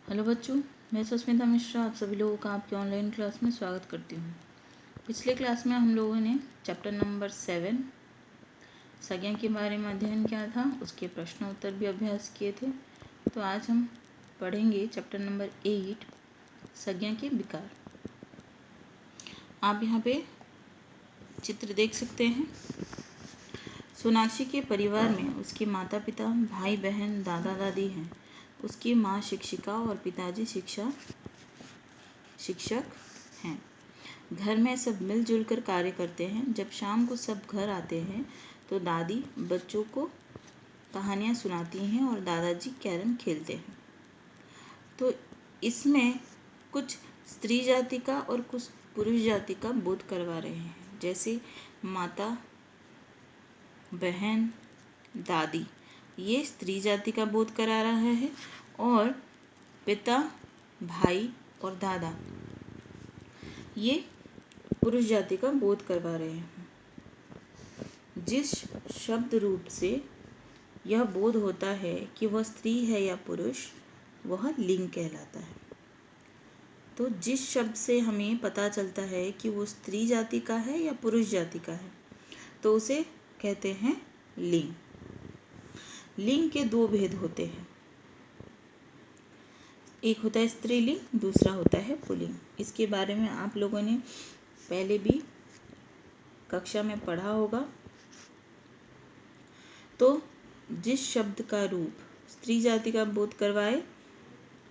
Hello बच्चों, मैं सुस्मिता मिश्रा आप सभी लोगों का आपके ऑनलाइन क्लास में स्वागत करती हूँ। पिछले क्लास में हम लोगों ने चैप्टर नंबर 7 संज्ञा के बारे में अध्ययन किया था, उसके प्रश्न उत्तर भी अभ्यास किए थे। तो आज हम पढ़ेंगे चैप्टर नंबर 8 संज्ञा के विकार। आप यहाँ पे चित्र देख सकते हैं। सोनाक्षी के परिवार में उसके माता पिता, भाई बहन, दादा दादी हैं। उसकी माँ शिक्षिका और पिताजी शिक्षक हैं। घर में सब मिलजुल कर कार्य करते हैं। जब शाम को सब घर आते हैं तो दादी बच्चों को कहानियाँ सुनाती हैं और दादाजी कैरम खेलते हैं। तो इसमें कुछ स्त्री जाति का और कुछ पुरुष जाति का बोध करवा रहे हैं। जैसे माता, बहन, दादी, ये स्त्री जाति का बोध करा रहा है और पिता, भाई और दादा ये पुरुष जाति का बोध करवा रहे हैं। जिस शब्द रूप से यह बोध होता है कि वह स्त्री है या पुरुष, वह लिंग कहलाता है। तो जिस शब्द से हमें पता चलता है कि वो स्त्री जाति का है या पुरुष जाति का है, तो उसे कहते हैं लिंग। लिंग के दो भेद होते हैं, एक होता है स्त्रीलिंग, दूसरा होता है पुल्लिंग। इसके बारे में आप लोगों ने पहले भी कक्षा में पढ़ा होगा। तो जिस शब्द का रूप स्त्री जाति का बोध करवाए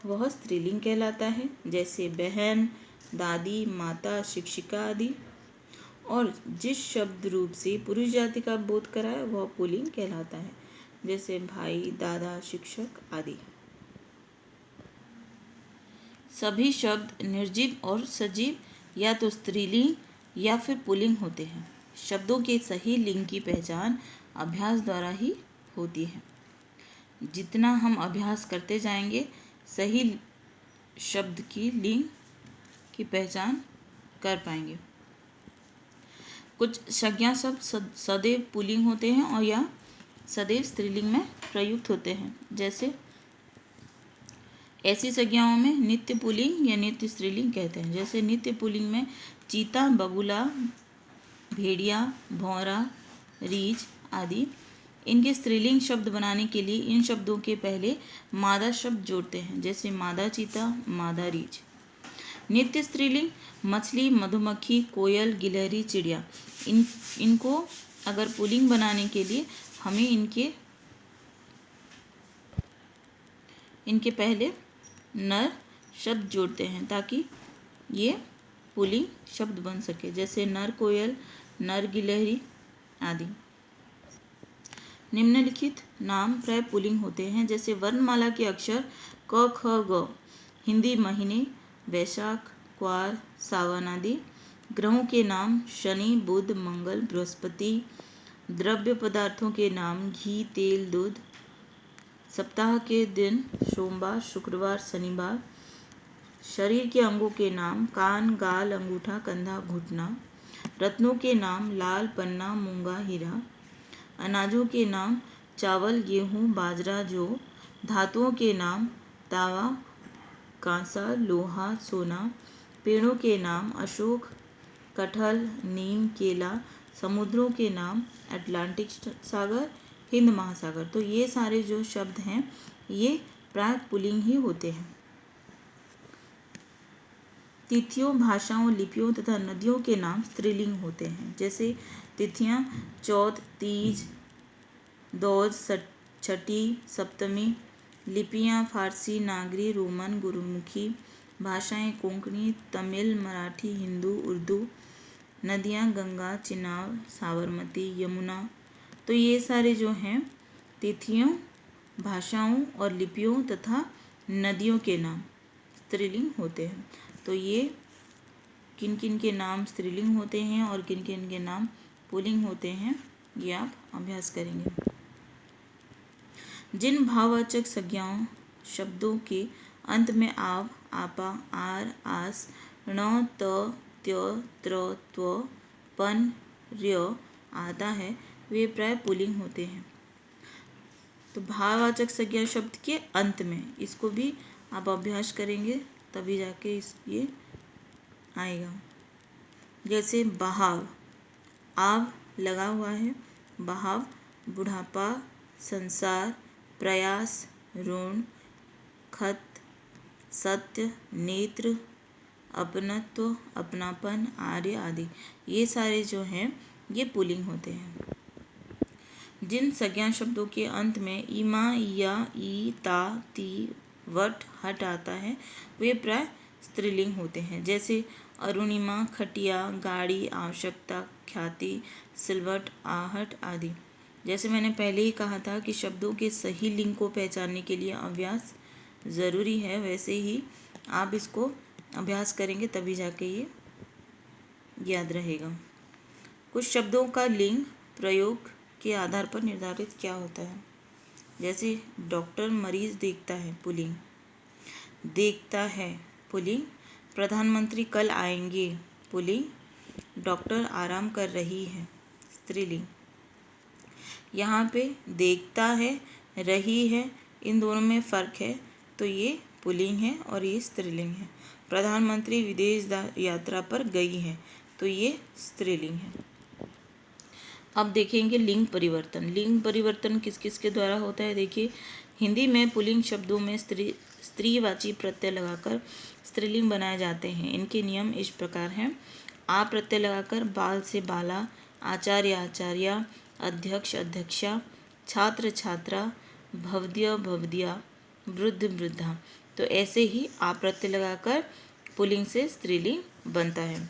वह स्त्रीलिंग कहलाता है, जैसे बहन, दादी, माता, शिक्षिका आदि। और जिस शब्द रूप से पुरुष जाति का बोध कराए वह पुल्लिंग कहलाता है, जैसे भाई, दादा, शिक्षक आदि। सभी शब्द निर्जीव और सजीव या तो स्त्रीलिंग या फिर पुल्लिंग होते हैं। शब्दों के सही लिंग की पहचान अभ्यास द्वारा ही होती है। जितना हम अभ्यास करते जाएंगे, सही शब्द की लिंग की पहचान कर पाएंगे। कुछ संज्ञा शब्द सदैव पुल्लिंग होते हैं और या सदैव स्त्रीलिंग में प्रयुक्त होते हैं। जैसे ऐसी संज्ञाओं में नित्य पुल्लिंग या नित्य स्त्रीलिंग कहते हैं। जैसे नित्य पुल्लिंग में चीता, बगुला, भेड़िया, भौरा, रीछ आदि। इनके स्त्रीलिंग शब्द बनाने के लिए इन शब्दों के पहले मादा शब्द जोड़ते हैं, जैसे मादा चीता, मादा रीछ। नित्य स्त्रीलिंग मछली, मधुमक्खी, कोयल, गिलहरी, चिड़िया। इनको अगर पुल्लिंग बनाने के लिए हमें इनके पहले नर शब्द जोड़ते हैं ताकि ये पुल्लिंग शब्द बन सके, जैसे नर कोयल, नर गिलहरी आदि। निम्नलिखित नाम प्राय पुल्लिंग होते हैं, जैसे वर्णमाला के अक्षर क, ख, ग, हिंदी महीने, वैशाख, क्वार, सावन आदि। ग्रहों के नाम शनि, बुध, मंगल, बृहस्पति। द्रव्य पदार्थों के नाम घी, तेल, दूध। सप्ताह के दिन सोमवार, शुक्रवार, शनिवार। शरीर के अंगों के नाम कान, गाल, अंगूठा, कंधा, घुटना। रत्नों के नाम लाल, पन्ना, मूंगा, हीरा। अनाजों के नाम चावल, गेहूँ, बाजरा, जौ। धातुओं के नाम तांबा, कांसा, लोहा, सोना। पेड़ों के नाम अशोक, कटहल, नीम, केला। समुद्रों के नाम अटलांटिक सागर, हिंद महासागर। तो ये सारे जो शब्द हैं ये प्राय पुल्लिंग ही होते हैं। तिथियों, भाषाओं, लिपियों तथा नदियों के नाम स्त्रीलिंग होते हैं, जैसे तिथियां चौथ, तीज, दौज, छठी, सप्तमी। लिपियां फारसी, नागरी, रोमन, गुरुमुखी। भाषाएं कोंकणी, तमिल, मराठी, हिंदू, उर्दू। नदियां गंगा, चिनाब, साबरमती, यमुना। तो ये सारे जो हैं तिथियों, भाषाओं और लिपियों तथा नदियों के नाम स्त्रीलिंग होते हैं। तो ये किन किन के नाम स्त्रीलिंग होते हैं और किन किन के नाम पुल्लिंग होते हैं, ये आप अभ्यास करेंगे। जिन भाववाचक संज्ञाओं शब्दों के अंत में आव, आपा, आर, आस, ण, त, त्य, त्र, त्व, पन, र्य आता है वे प्राय पुल्लिंग होते हैं। तो भाववाचक संज्ञा शब्द के अंत में, इसको भी आप अभ्यास करेंगे तभी जाके ये आएगा। जैसे बहाव, आव लगा हुआ है, बहाव, बुढ़ापा, संसार, प्रयास, ऋण, खत, सत्य, नेत्र, अपनत्व, अपनापन, आर्य आदि, ये सारे जो हैं ये पुल्लिंग होते हैं। जिन संज्ञा शब्दों के अंत में इमा, या, ई, ता, ती, वट, हट आता है वे प्राय स्त्रीलिंग होते हैं। जैसे अरुणिमा, खटिया, गाड़ी, आवश्यकता, ख्याति, सिलवट, आहट आदि। जैसे मैंने पहले ही कहा था कि शब्दों के सही लिंग को पहचानने के लिए अभ्यास ज़रूरी है, वैसे ही आप इसको अभ्यास करेंगे तभी जाके ये याद रहेगा। कुछ शब्दों का लिंग प्रयोग के आधार पर निर्धारित क्या होता है। जैसे डॉक्टर मरीज देखता है, पुल्लिंग। देखता है, पुल्लिंग। प्रधानमंत्री कल आएंगे, पुल्लिंग। डॉक्टर आराम कर रही है, स्त्रीलिंग। यहाँ पे देखता है, रही है, इन दोनों में फ़र्क है, तो ये पुल्लिंग है और ये स्त्रीलिंग है। प्रधानमंत्री विदेश यात्रा पर गई है, तो ये स्त्रीलिंग है। अब देखेंगे लिंग परिवर्तन। लिंग परिवर्तन किस किस के द्वारा होता है। देखिए, हिंदी में पुल्लिंग शब्दों में स्त्रीवाची प्रत्यय लगाकर स्त्रीलिंग बनाए जाते हैं। इनके नियम इस प्रकार हैं। आ प्रत्यय लगाकर बाल से बाला, आचार्य आचार्या, अध्यक्ष अध्यक्षा, छात्र छात्रा, भवद्य भवदिया, वृद्ध वृद्धा। तो ऐसे ही आ प्रत्यय लगाकर पुल्लिंग से स्त्रीलिंग बनता है।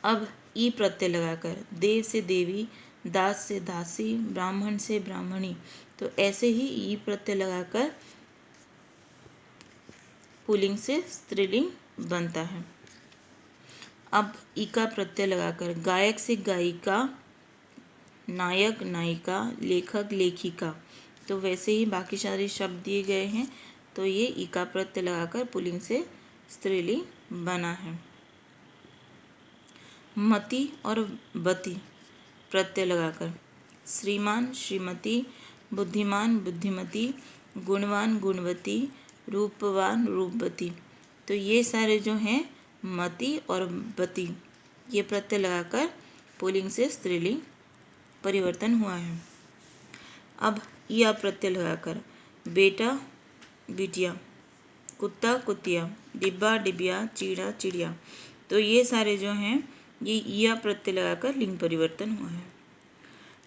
अब ई प्रत्यय लगाकर देव से देवी, दास से दासी, ब्राह्मण से ब्राह्मणी। तो ऐसे ही ई प्रत्यय लगाकर पुल्लिंग से स्त्रीलिंग बनता है। अब ई का प्रत्यय लगाकर गायक से गायिका, नायक नायिका, लेखक लेखिका। तो वैसे ही बाकी सारे शब्द दिए गए हैं, तो ये ई का प्रत्यय लगाकर पुल्लिंग से स्त्रीलिंग बना है। मति और बति प्रत्यय लगाकर श्रीमान श्रीमती, बुद्धिमान बुद्धिमती, गुणवान गुणवती, रूपवान रूपवती। तो ये सारे जो हैं मति और बति, ये प्रत्यय लगाकर पुल्लिंग से स्त्रीलिंग परिवर्तन हुआ है। अब या प्रत्यय लगाकर बेटा बिटिया, कुत्ता कुतिया, डिब्बा डिबिया, चिड़ा चिड़िया। तो ये सारे जो हैं ये या प्रत्यय लगाकर लिंग परिवर्तन हुआ है।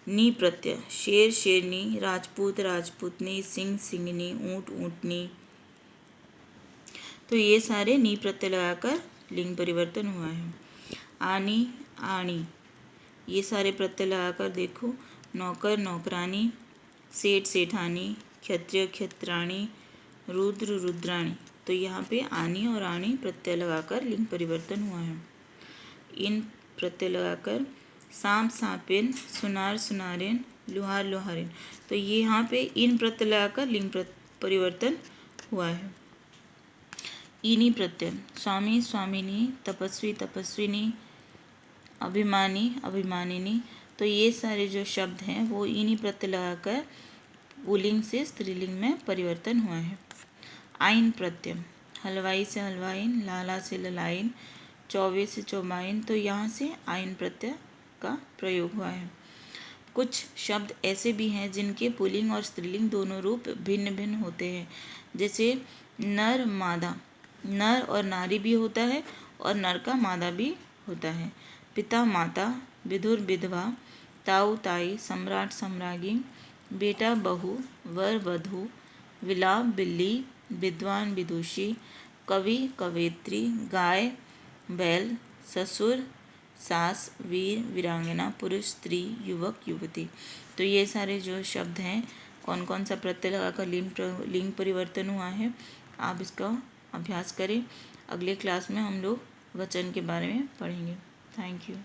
नी प्रत्यय शेर शेरनी, राजपूत राजपूतनी, सिंह सिंगनी, ऊंट ऊंटनी। तो ये सारे नी प्रत्यय लगाकर लिंग परिवर्तन हुआ है। आनी आणी, ये सारे प्रत्यय लगाकर देखो नौकर नौकरानी, सेठ सेठानी, क्षत्रिय क्षत्राणी, रुद्र रुद्राणी। तो यहाँ पे आनी और आणी प्रत्यय लगाकर लिंग परिवर्तन हुआ है। इन प्रत्यय लगाकर सांप सांपिन, सुनार सुनारिन, लुहार लुहारिन। तो ये यहाँ पे इन प्रत्यय लगाकर लिंग परिवर्तन हुआ है। इनी प्रत्यय स्वामी स्वामिनी, तपस्वी तपस्विनी, अभिमानी अभिमानिनी। तो ये सारे जो शब्द हैं वो इन्हीं प्रत्यय लगाकर पुल्लिंग से स्त्रीलिंग में परिवर्तन हुआ है। आइन प्रत्यय हलवाई से हलवाइन, लाला से ललाइन, चौबे से चौबाइन। तो यहाँ से आइन प्रत्यय का प्रयोग हुआ है। कुछ शब्द ऐसे भी हैं जिनके पुल्लिंग और स्त्रीलिंग दोनों रूप भिन्न भिन्न होते हैं। जैसे नर मादा, नर और नारी भी होता है और नर का मादा भी होता है। पिता माता, विधुर विधवा, ताऊ ताई, सम्राट सम्राज्ञी, बेटा बहू, वर वधू, विलाप बिल्ली, विद्वान विदुषी, कवि कवयित्री, गाय बैल, ससुर सास, वीर वीरांगना, पुरुष स्त्री, युवक युवती। तो ये सारे जो शब्द हैं कौन कौन सा प्रत्यय लगाकर लिंग परिवर्तन हुआ है, आप इसका अभ्यास करें। अगले क्लास में हम लोग वचन के बारे में पढ़ेंगे। Thank you.